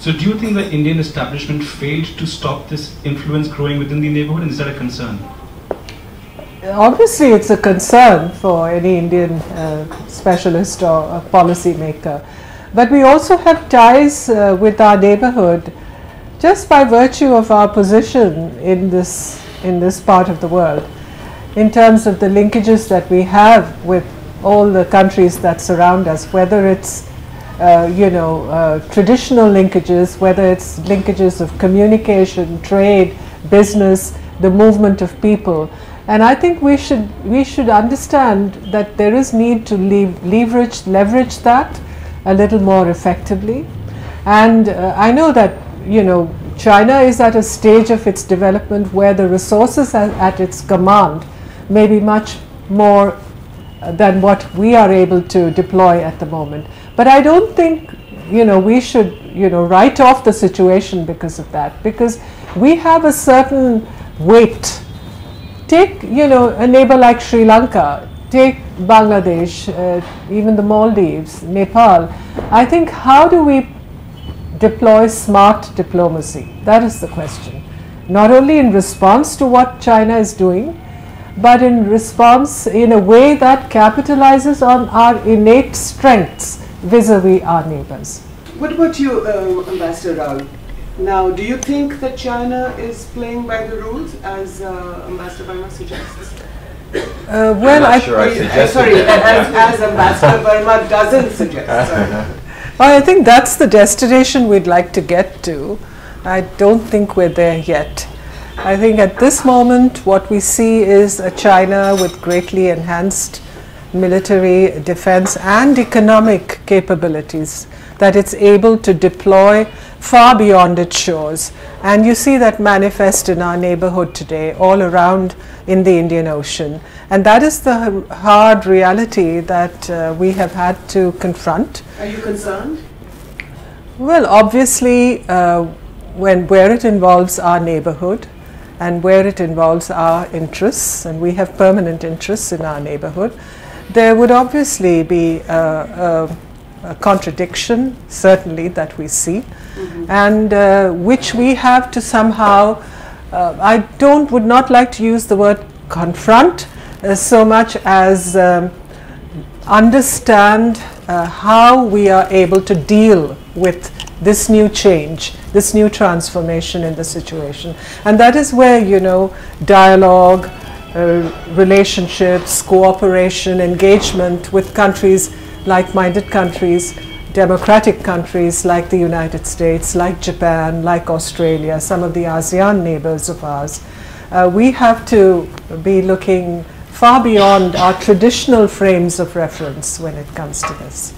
So do you think the Indian establishment failed to stop this influence growing within the neighborhood, and is that a concern? Obviously, it's a concern for any Indian specialist or policy maker. But we also have ties with our neighborhood just by virtue of our position in this part of the world, in terms of the linkages that we have with all the countries that surround us, whether it's traditional linkages, whether it's linkages of communication, trade, business, the movement of people. And I think we should understand that there is need to leverage that a little more effectively. And I know that China is at a stage of its development where the resources at its command may be much more than what we are able to deploy at the moment. But I don't think we should write off the situation because of that, because we have a certain weight. Take a neighbor like Sri Lanka, take Bangladesh, even the Maldives, Nepal. I think, how do we deploy smart diplomacy? That is the question. Not only in response to what China is doing, but in response in a way that capitalizes on our innate strengths vis-a-vis our neighbors. What about you, Ambassador Rao? Now, do you think that China is playing by the rules, as Ambassador Verma suggests? Well, as Ambassador Verma doesn't suggest. Well, I think that's the destination we'd like to get to. I don't think we're there yet. I think at this moment what we see is a China with greatly enhanced military, defense and economic capabilities that it's able to deploy far beyond its shores. And you see that manifest in our neighborhood today, all around in the Indian Ocean. And that is the hard reality that we have had to confront. Are you concerned? Well, obviously, where it involves our neighborhood and where it involves our interests, and we have permanent interests in our neighborhood, there would obviously be a contradiction, certainly, that we see, and which we have to somehow, I would not like to use the word confront so much as understand how we are able to deal with this new change, this new transformation in the situation. And that is where, dialogue, relationships, cooperation, engagement with countries, like-minded countries, democratic countries like the United States, like Japan, like Australia, some of the ASEAN neighbors of ours. We have to be looking far beyond our traditional frames of reference when it comes to this.